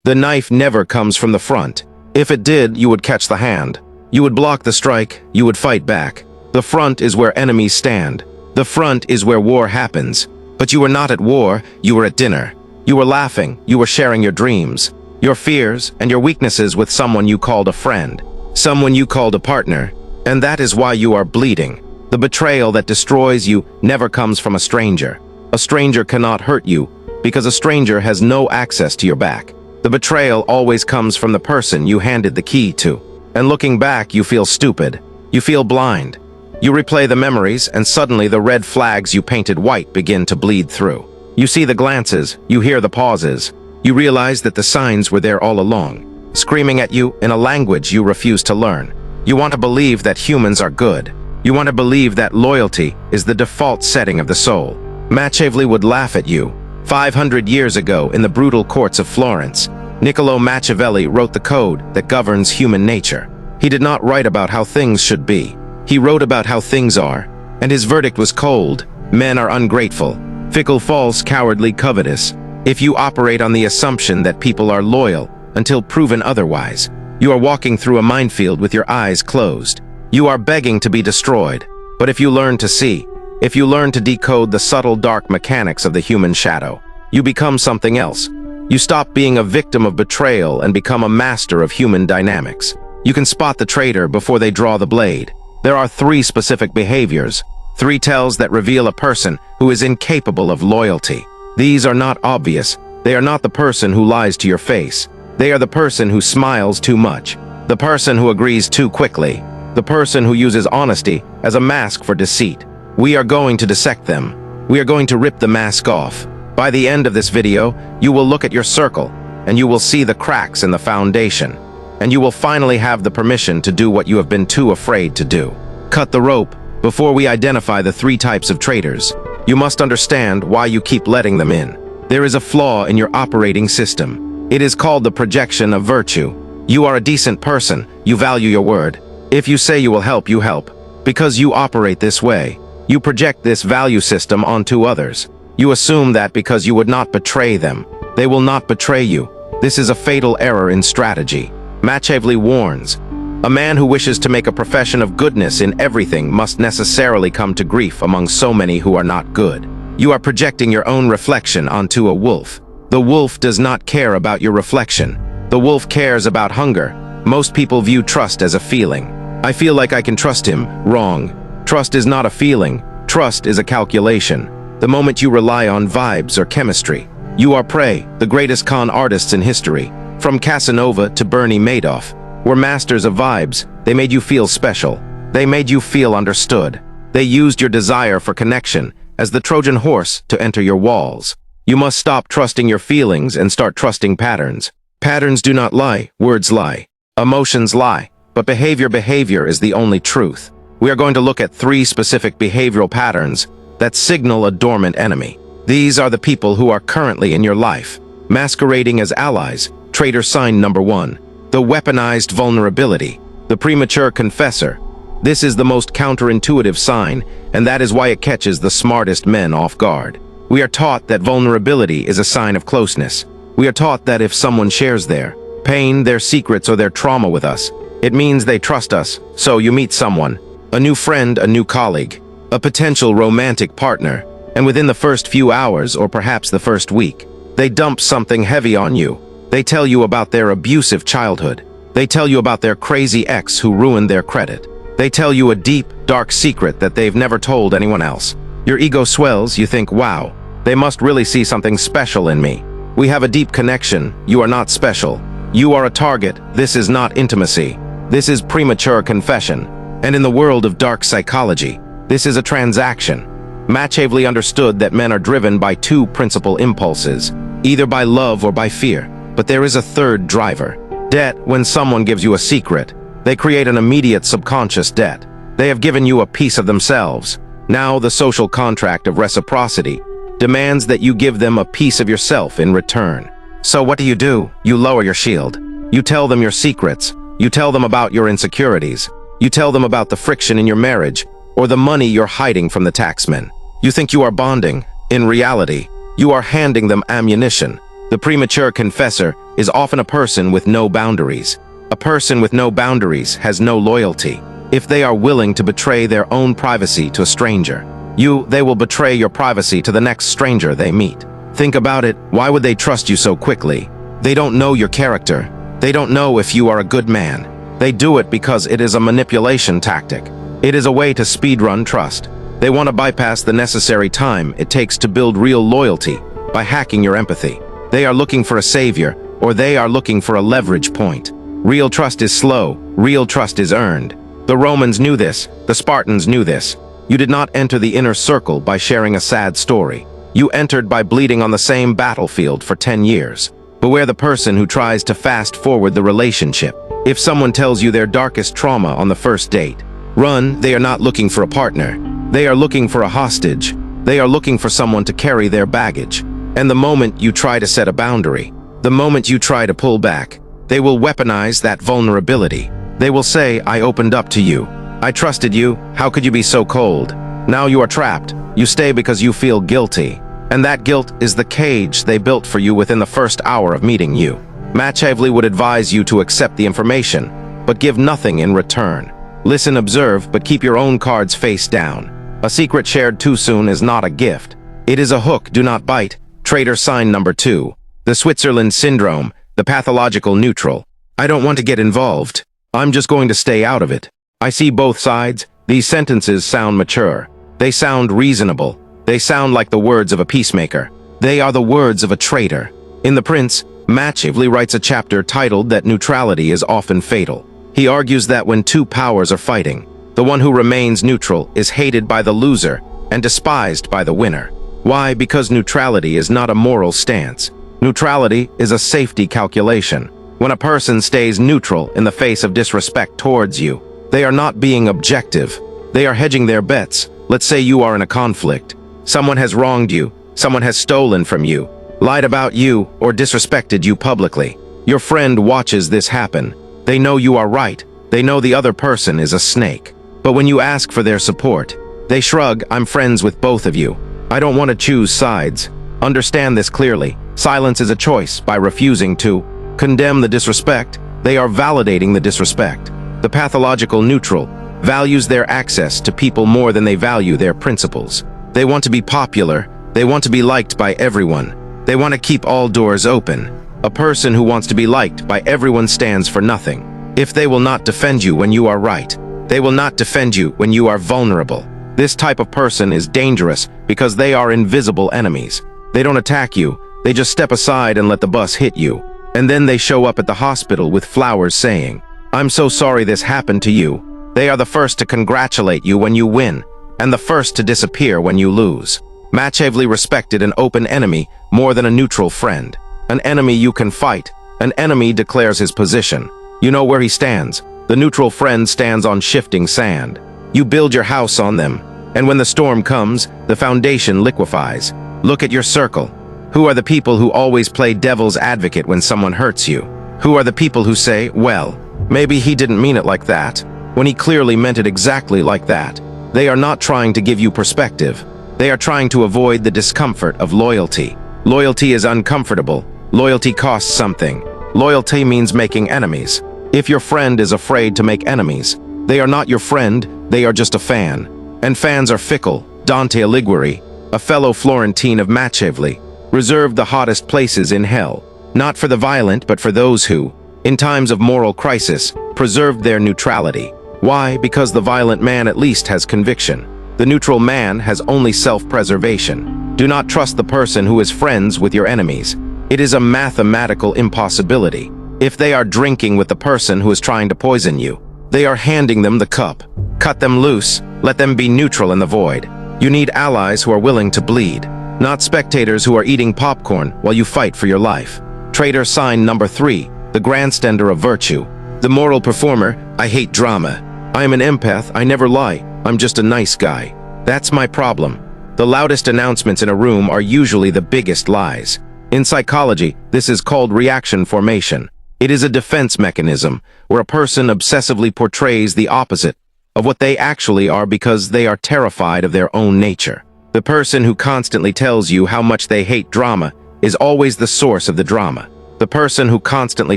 The knife never comes from the front. If it did, you would catch the hand. You would block the strike, you would fight back. The front is where enemies stand. The front is where war happens. But you were not at war, you were at dinner. You were laughing, you were sharing your dreams, your fears, and your weaknesses with someone you called a friend, someone you called a partner, and that is why you are bleeding. The betrayal that destroys you never comes from a stranger. A stranger cannot hurt you, because a stranger has no access to your back. The betrayal always comes from the person you handed the key to. And looking back, you feel stupid. You feel blind. You replay the memories, and suddenly the red flags you painted white begin to bleed through. You see the glances, you hear the pauses. You realize that the signs were there all along, screaming at you in a language you refuse to learn. You want to believe that humans are good. You want to believe that loyalty is the default setting of the soul. Machiavelli would laugh at you. 500 years ago, in the brutal courts of Florence, Niccolò Machiavelli wrote the code that governs human nature. He did not write about how things should be. He wrote about how things are, and his verdict was cold. Men are ungrateful, fickle, false, cowardly, covetous. If you operate on the assumption that people are loyal until proven otherwise, you are walking through a minefield with your eyes closed. You are begging to be destroyed. But if you learn to see, if you learn to decode the subtle dark mechanics of the human shadow, you become something else. You stop being a victim of betrayal and become a master of human dynamics. You can spot the traitor before they draw the blade. There are 3 specific behaviors, 3 tells that reveal a person who is incapable of loyalty. These are not obvious. They are not the person who lies to your face. They are the person who smiles too much, the person who agrees too quickly, the person who uses honesty as a mask for deceit. We are going to dissect them. We are going to rip the mask off. By the end of this video, you will look at your circle, and you will see the cracks in the foundation, and you will finally have the permission to do what you have been too afraid to do. Cut the rope. Before we identify the 3 types of traitors, you must understand why you keep letting them in. There is a flaw in your operating system. It is called the projection of virtue. You are a decent person. You value your word. If you say you will help, you help. Because you operate this way, you project this value system onto others. You assume that because you would not betray them, they will not betray you. This is a fatal error in strategy. Machiavelli warns, a man who wishes to make a profession of goodness in everything must necessarily come to grief among so many who are not good. You are projecting your own reflection onto a wolf. The wolf does not care about your reflection. The wolf cares about hunger. Most people view trust as a feeling. I feel like I can trust him. Wrong. Trust is not a feeling. Trust is a calculation. The moment you rely on vibes or chemistry, you are prey. The greatest con artists in history, from Casanova to Bernie Madoff, were masters of vibes. They made you feel special. They made you feel understood. They used your desire for connection as the Trojan horse to enter your walls. You must stop trusting your feelings and start trusting patterns. Patterns do not lie, words lie. Emotions lie, but behavior is the only truth. We are going to look at 3 specific behavioral patterns that signal a dormant enemy. These are the people who are currently in your life, masquerading as allies. Traitor sign number 1. The weaponized vulnerability, the premature confessor. This is the most counterintuitive sign, and that is why it catches the smartest men off guard. We are taught that vulnerability is a sign of closeness. We are taught that if someone shares their pain, their secrets, or their trauma with us, it means they trust us. So you meet someone, a new friend, a new colleague, a potential romantic partner, and within the first few hours, or perhaps the first week, they dump something heavy on you. They tell you about their abusive childhood. They tell you about their crazy ex who ruined their credit. They tell you a deep, dark secret that they've never told anyone else. Your ego swells. You think, wow, they must really see something special in me. We have a deep connection. You are not special. You are a target. This is not intimacy. This is premature confession. And in the world of dark psychology, this is a transaction. Machiavelli understood that men are driven by 2 principal impulses, either by love or by fear. But there is a third driver. Debt. When someone gives you a secret, they create an immediate subconscious debt. They have given you a piece of themselves. Now the social contract of reciprocity demands that you give them a piece of yourself in return. So what do? You lower your shield. You tell them your secrets. You tell them about your insecurities. You tell them about the friction in your marriage or the money you're hiding from the taxman. You think you are bonding. In reality, you are handing them ammunition. The premature confessor is often a person with no boundaries. A person with no boundaries has no loyalty. If they are willing to betray their own privacy to a stranger, they will betray your privacy to the next stranger they meet. Think about it. Why would they trust you so quickly? They don't know your character. They don't know if you are a good man. They do it because it is a manipulation tactic. It is a way to speedrun trust. They want to bypass the necessary time it takes to build real loyalty by hacking your empathy. They are looking for a savior, or they are looking for a leverage point. Real trust is slow. Real trust is earned. The Romans knew this. The Spartans knew this. You did not enter the inner circle by sharing a sad story. You entered by bleeding on the same battlefield for 10 years. Beware the person who tries to fast forward the relationship. If someone tells you their darkest trauma on the first date, run. They are not looking for a partner. They are looking for a hostage. They are looking for someone to carry their baggage. And the moment you try to set a boundary, the moment you try to pull back, they will weaponize that vulnerability. They will say, I opened up to you. I trusted you. How could you be so cold? Now you are trapped. You stay because you feel guilty. And that guilt is the cage they built for you within the first hour of meeting you. Machiavelli would advise you to accept the information, but give nothing in return. Listen, observe, but keep your own cards face down. A secret shared too soon is not a gift. It is a hook, do not bite. Traitor sign number 2. The Switzerland syndrome, the pathological neutral. I don't want to get involved. I'm just going to stay out of it. I see both sides. These sentences sound mature. They sound reasonable. They sound like the words of a peacemaker. They are the words of a traitor. In The Prince, Machiavelli writes a chapter titled that neutrality is often fatal. He argues that when two powers are fighting, the one who remains neutral is hated by the loser and despised by the winner. Why? Because neutrality is not a moral stance. Neutrality is a safety calculation. When a person stays neutral in the face of disrespect towards you, they are not being objective. They are hedging their bets. Let's say you are in a conflict. Someone has wronged you. Someone has stolen from you, lied about you, or disrespected you publicly. Your friend watches this happen. They know you are right. They know the other person is a snake. But when you ask for their support, they shrug. I'm friends with both of you. I don't want to choose sides. Understand this clearly. Silence is a choice. By refusing to condemn the disrespect, they are validating the disrespect. The pathological neutral values their access to people more than they value their principles. They want to be popular. They want to be liked by everyone. They want to keep all doors open. A person who wants to be liked by everyone stands for nothing. If they will not defend you when you are right, they will not defend you when you are vulnerable. This type of person is dangerous because they are invisible enemies. They don't attack you. They just step aside and let the bus hit you. And then they show up at the hospital with flowers saying, I'm so sorry this happened to you. They are the first to congratulate you when you win, and the first to disappear when you lose. Machiavelli respected an open enemy more than a neutral friend. An enemy you can fight. An enemy declares his position. You know where he stands. The neutral friend stands on shifting sand. You build your house on them, and when the storm comes, the foundation liquefies. Look at your circle. Who are the people who always play devil's advocate when someone hurts you? Who are the people who say, well, maybe he didn't mean it like that, when he clearly meant it exactly like that? They are not trying to give you perspective. They are trying to avoid the discomfort of loyalty. Loyalty is uncomfortable. Loyalty costs something. Loyalty means making enemies. If your friend is afraid to make enemies, they are not your friend, they are just a fan. And fans are fickle. Dante Alighieri, a fellow Florentine of Machiavelli, reserved the hottest places in hell, not for the violent but for those who, in times of moral crisis, preserved their neutrality. Why? Because the violent man at least has conviction. The neutral man has only self-preservation. Do not trust the person who is friends with your enemies. It is a mathematical impossibility. If they are drinking with the person who is trying to poison you, they are handing them the cup. Cut them loose. Let them be neutral in the void. You need allies who are willing to bleed, not spectators who are eating popcorn while you fight for your life. Traitor sign number 3, the grandstander of virtue. The moral performer. I hate drama. I am an empath. I never lie. I'm just a nice guy. That's my problem. The loudest announcements in a room are usually the biggest lies. In psychology, this is called reaction formation. It is a defense mechanism where a person obsessively portrays the opposite of what they actually are because they are terrified of their own nature. The person who constantly tells you how much they hate drama is always the source of the drama. The person who constantly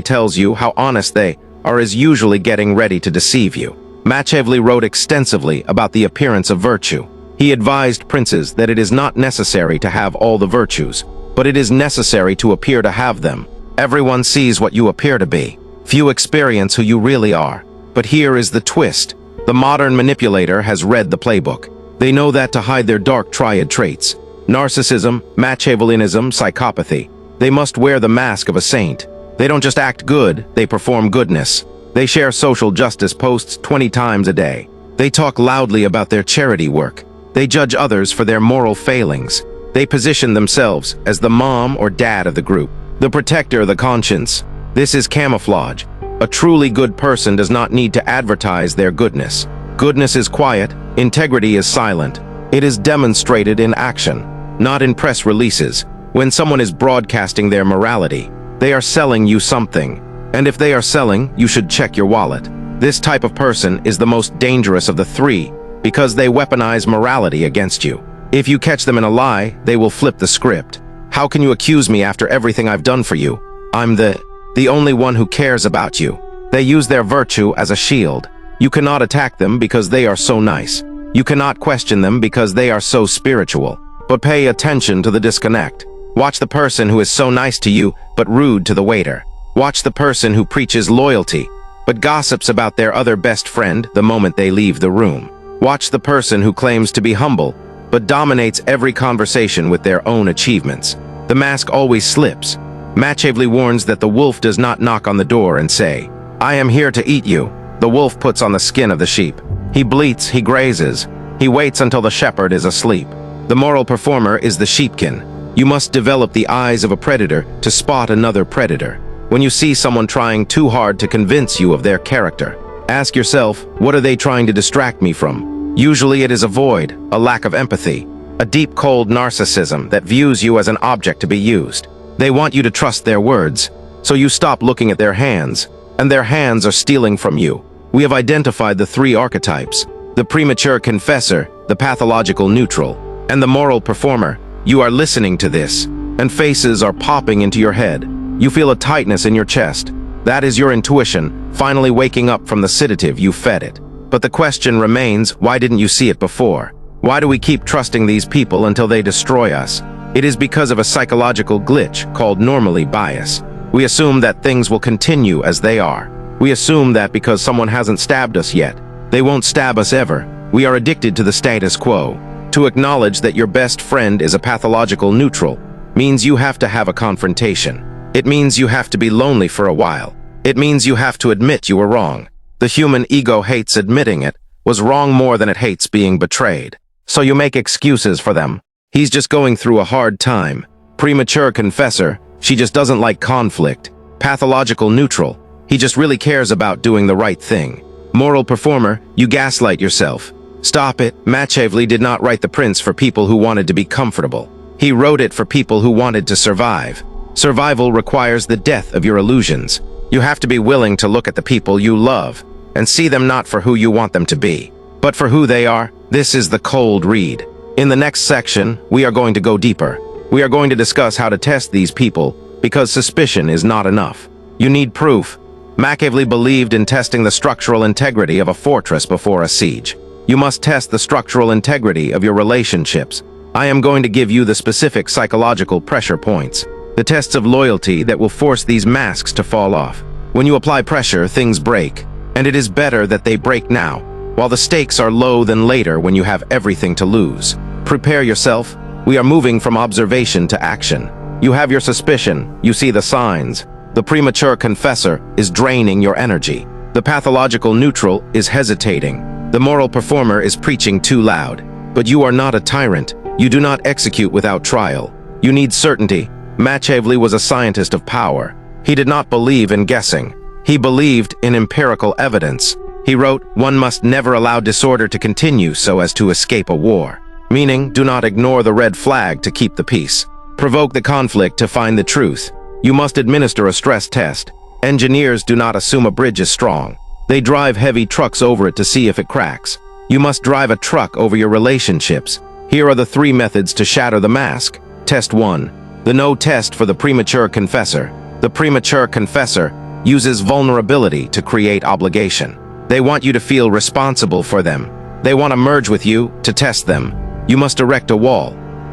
tells you how honest they are is usually getting ready to deceive you. Machiavelli wrote extensively about the appearance of virtue. He advised princes that it is not necessary to have all the virtues, but it is necessary to appear to have them. Everyone sees what you appear to be. Few experience who you really are. But here is the twist. The modern manipulator has read the playbook. They know that to hide their dark triad traits, narcissism, Machiavellianism, psychopathy, they must wear the mask of a saint. They don't just act good, they perform goodness. They share social justice posts 20 times a day. They talk loudly about their charity work. They judge others for their moral failings. They position themselves as the mom or dad of the group, the protector of the conscience. This is camouflage. A truly good person does not need to advertise their goodness. Goodness is quiet, integrity is silent. It is demonstrated in action, not in press releases. When someone is broadcasting their morality, they are selling you something. And if they are selling, you should check your wallet. This type of person is the most dangerous of the three because they weaponize morality against you. If you catch them in a lie, they will flip the script. How can you accuse me after everything I've done for you? I'm the only one who cares about you. They use their virtue as a shield. You cannot attack them because they are so nice. You cannot question them because they are so spiritual. But pay attention to the disconnect. Watch the person who is so nice to you, but rude to the waiter. Watch the person who preaches loyalty, but gossips about their other best friend the moment they leave the room. Watch the person who claims to be humble, but dominates every conversation with their own achievements. The mask always slips. Machiavelli warns that the wolf does not knock on the door and say, "I am here to eat you." The wolf puts on the skin of the sheep. He bleats, he grazes. He waits until the shepherd is asleep. The moral performer is the sheepkin. You must develop the eyes of a predator to spot another predator. When you see someone trying too hard to convince you of their character, ask yourself, what are they trying to distract me from? Usually it is a void, a lack of empathy, a deep cold narcissism that views you as an object to be used. They want you to trust their words, so you stop looking at their hands, and their hands are stealing from you. We have identified the three archetypes: the premature confessor, the pathological neutral, and the moral performer. You are listening to this, and faces are popping into your head. You feel a tightness in your chest. That is your intuition, finally waking up from the sedative you fed it. But the question remains, why didn't you see it before? Why do we keep trusting these people until they destroy us? It is because of a psychological glitch called normally bias. We assume that things will continue as they are. We assume that because someone hasn't stabbed us yet, they won't stab us ever. We are addicted to the status quo. To acknowledge that your best friend is a pathological neutral means you have to have a confrontation. It means you have to be lonely for a while. It means you have to admit you were wrong. The human ego hates admitting it was wrong more than it hates being betrayed. So you make excuses for them. He's just going through a hard time. Premature confessor, she just doesn't like conflict. Pathological neutral, he just really cares about doing the right thing. Moral performer, you gaslight yourself. Stop it. Machiavelli did not write The Prince for people who wanted to be comfortable. He wrote it for people who wanted to survive. Survival requires the death of your illusions. You have to be willing to look at the people you love and see them not for who you want them to be, but for who they are. This is the cold read. In the next section, we are going to go deeper. We are going to discuss how to test these people because suspicion is not enough. You need proof. Machiavelli believed in testing the structural integrity of a fortress before a siege. You must test the structural integrity of your relationships. I am going to give you the specific psychological pressure points, the tests of loyalty that will force these masks to fall off. When you apply pressure, things break, and it is better that they break now, while the stakes are low than later when you have everything to lose. Prepare yourself. We are moving from observation to action. You have your suspicion, you see the signs. The premature confessor is draining your energy. The pathological neutral is hesitating. The moral performer is preaching too loud. But you are not a tyrant. You do not execute without trial. You need certainty. Machiavelli was a scientist of power. He did not believe in guessing. He believed in empirical evidence. He wrote, "One must never allow disorder to continue so as to escape a war." Meaning, do not ignore the red flag to keep the peace. Provoke the conflict to find the truth. You must administer a stress test. Engineers do not assume a bridge is strong. They drive heavy trucks over it to see if it cracks. You must drive a truck over your relationships. Here are the 3 methods to shatter the mask. Test 1. The no test for the premature confessor. The premature confessor uses vulnerability to create obligation. They want you to feel responsible for them. They want to merge with you to test them. You must erect a wall.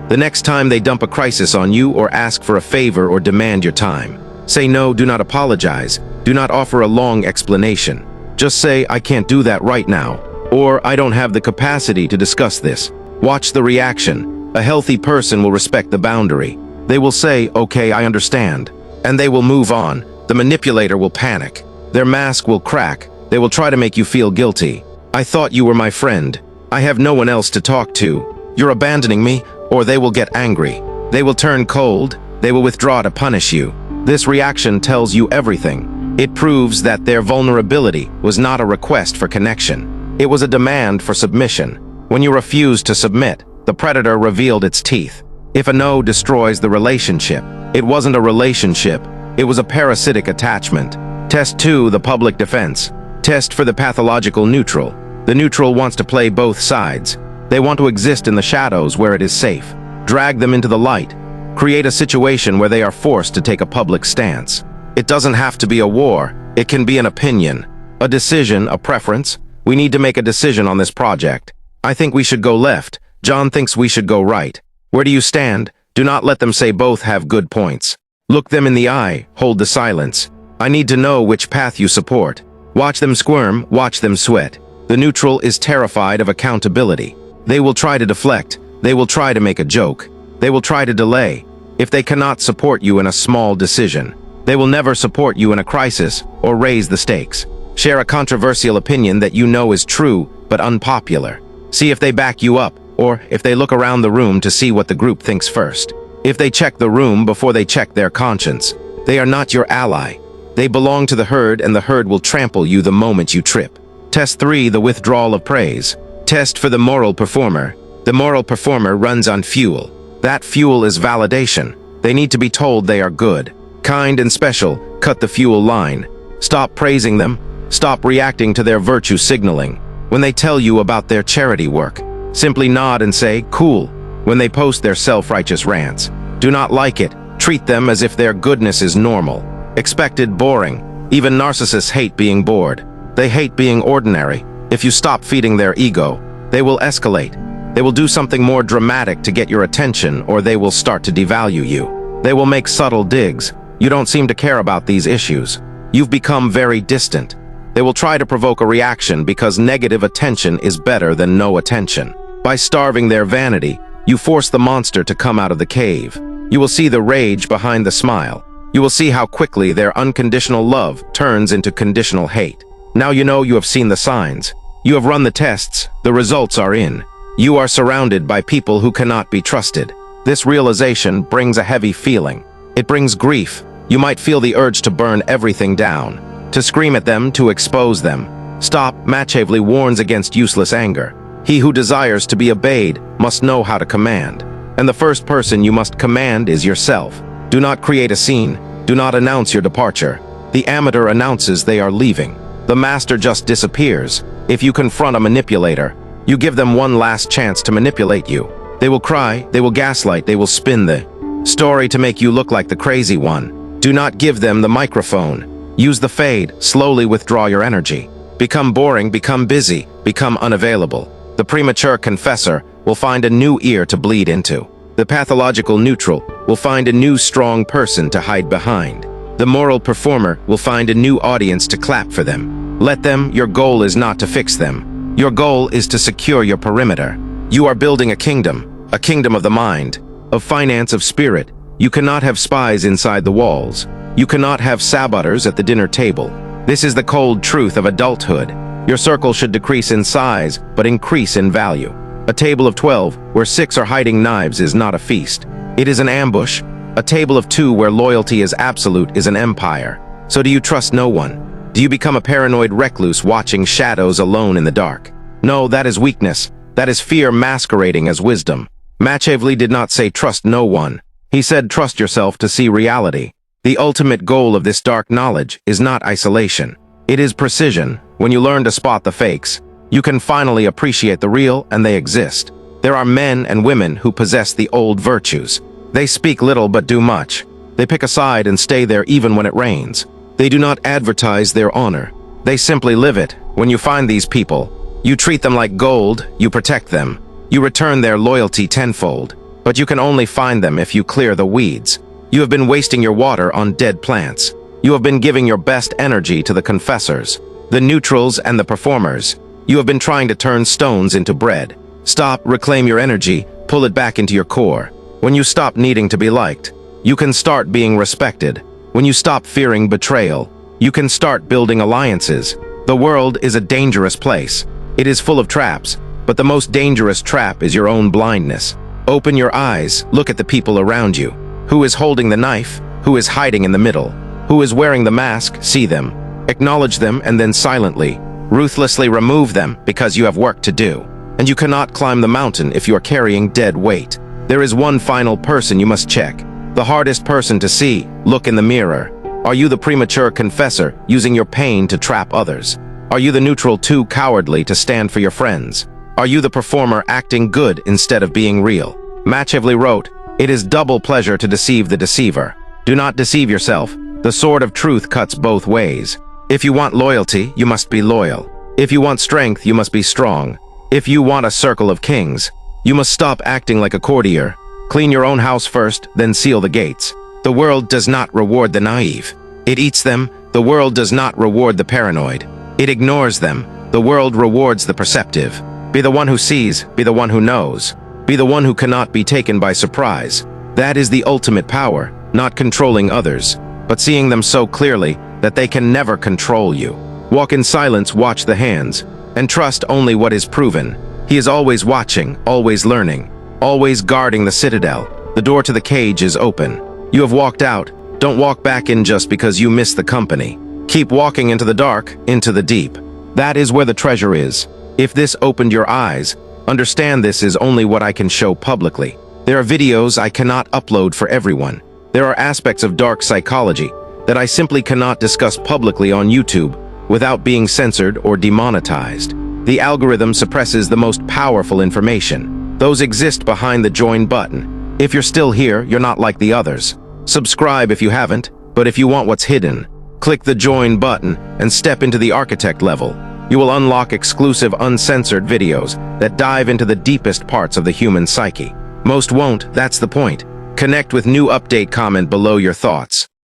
The next time they dump a crisis on you or ask for a favor or demand your time, say no, do not apologize, do not offer a long explanation. Just say, I can't do that right now, or I don't have the capacity to discuss this. Watch the reaction. A healthy person will respect the boundary. They will say, okay, I understand, and they will move on. The manipulator will panic. Their mask will crack. They will try to make you feel guilty. I thought you were my friend. I have no one else to talk to. You're abandoning me, or they will get angry. They will turn cold. They will withdraw to punish you. This reaction tells you everything. It proves that their vulnerability was not a request for connection. It was a demand for submission. When you refused to submit, the predator revealed its teeth. If a no destroys the relationship, it wasn't a relationship. It was a parasitic attachment. Test 2, the public defense. Test for the pathological neutral. The neutral wants to play both sides. They want to exist in the shadows where it is safe. Drag them into the light. Create a situation where they are forced to take a public stance. It doesn't have to be a war. It can be an opinion, a decision, a preference. We need to make a decision on this project. I think we should go left. John thinks we should go right. Where do you stand? Do not let them say both have good points. Look them in the eye, hold the silence. I need to know which path you support. Watch them squirm, watch them sweat. The neutral is terrified of accountability. They will try to deflect. They will try to make a joke. They will try to delay. If they cannot support you in a small decision, they will never support you in a crisis or raise the stakes. Share a controversial opinion that you know is true but unpopular. See if they back you up, or if they look around the room to see what the group thinks first. If they check the room before they check their conscience, they are not your ally. They belong to the herd, and the herd will trample you the moment you trip. Test 3, the withdrawal of praise. Test for the moral performer. The moral performer runs on fuel. That fuel is validation. They need to be told they are good, kind and special. Cut the fuel line. Stop praising them. Stop reacting to their virtue signaling. When they tell you about their charity work, simply nod and say, cool. When they post their self-righteous rants, do not like it. Treat them as if their goodness is normal. Expected, boring. Even narcissists hate being bored. They hate being ordinary. If you stop feeding their ego, they will escalate. They will do something more dramatic to get your attention, or they will start to devalue you. They will make subtle digs. You don't seem to care about these issues. You've become very distant. They will try to provoke a reaction because negative attention is better than no attention. By starving their vanity, you force the monster to come out of the cave. You will see the rage behind the smile. You will see how quickly their unconditional love turns into conditional hate. Now you know you have seen the signs. You have run the tests. The results are in. You are surrounded by people who cannot be trusted. This realization brings a heavy feeling. It brings grief. You might feel the urge to burn everything down, to scream at them, to expose them. Stop. Machiavelli warns against useless anger. He who desires to be obeyed must know how to command. And the first person you must command is yourself. Do not create a scene. Do not announce your departure. The amateur announces they are leaving. The master just disappears. If you confront a manipulator, you give them one last chance to manipulate you. They will cry, they will gaslight, they will spin the story to make you look like the crazy one. Do not give them the microphone. Use the fade, slowly withdraw your energy. Become boring, become busy, become unavailable. The premature confessor will find a new ear to bleed into. The pathological neutral will find a new strong person to hide behind. The moral performer will find a new audience to clap for them. Let them. Your goal is not to fix them. Your goal is to secure your perimeter. You are building a kingdom of the mind, of finance, of spirit. You cannot have spies inside the walls. You cannot have saboteurs at the dinner table. This is the cold truth of adulthood. Your circle should decrease in size, but increase in value. A table of 12 where 6 are hiding knives is not a feast. It is an ambush. A table of 2 where loyalty is absolute is an empire. So do you trust no one? Do you become a paranoid recluse watching shadows alone in the dark? No, that is weakness. That is fear masquerading as wisdom. Machiavelli did not say trust no one. He said trust yourself to see reality. The ultimate goal of this dark knowledge is not isolation. It is precision. When you learn to spot the fakes, you can finally appreciate the real, and they exist. There are men and women who possess the old virtues. They speak little but do much. They pick a side and stay there even when it rains. They do not advertise their honor. They simply live it. When you find these people, you treat them like gold, you protect them. You return their loyalty tenfold. But you can only find them if you clear the weeds. You have been wasting your water on dead plants. You have been giving your best energy to the confessors, the neutrals and the performers. You have been trying to turn stones into bread. Stop, reclaim your energy, pull it back into your core. When you stop needing to be liked, you can start being respected. When you stop fearing betrayal, you can start building alliances. The world is a dangerous place. It is full of traps, but the most dangerous trap is your own blindness. Open your eyes, look at the people around you. Who is holding the knife? Who is hiding in the middle? Who is wearing the mask? See them. Acknowledge them and then silently, ruthlessly remove them because you have work to do. And you cannot climb the mountain if you are carrying dead weight. There is one final person you must check. The hardest person to see. Look in the mirror. Are you the premature confessor, using your pain to trap others? Are you the neutral too cowardly to stand for your friends? Are you the performer acting good instead of being real? Machiavelli wrote, "It is double pleasure to deceive the deceiver." Do not deceive yourself. The sword of truth cuts both ways. If you want loyalty, you must be loyal. If you want strength, you must be strong. If you want a circle of kings, you must stop acting like a courtier. Clean your own house first, then seal the gates. The world does not reward the naive. It eats them. The world does not reward the paranoid. It ignores them. The world rewards the perceptive. Be the one who sees, be the one who knows. Be the one who cannot be taken by surprise. That is the ultimate power, not controlling others, but seeing them so clearly that they can never control you. Walk in silence, watch the hands, and trust only what is proven. He is always watching, always learning, always guarding the citadel. The door to the cage is open. You have walked out. Don't walk back in just because you miss the company. Keep walking into the dark, into the deep. That is where the treasure is. If this opened your eyes, understand this is only what I can show publicly. There are videos I cannot upload for everyone. There are aspects of dark psychology that I simply cannot discuss publicly on YouTube without being censored or demonetized. The algorithm suppresses the most powerful information. Those exist behind the join button. If you're still here, you're not like the others. Subscribe if you haven't, but if you want what's hidden, click the join button and step into the architect level. You will unlock exclusive uncensored videos that dive into the deepest parts of the human psyche. Most won't, that's the point. Connect with new update, comment below your thoughts.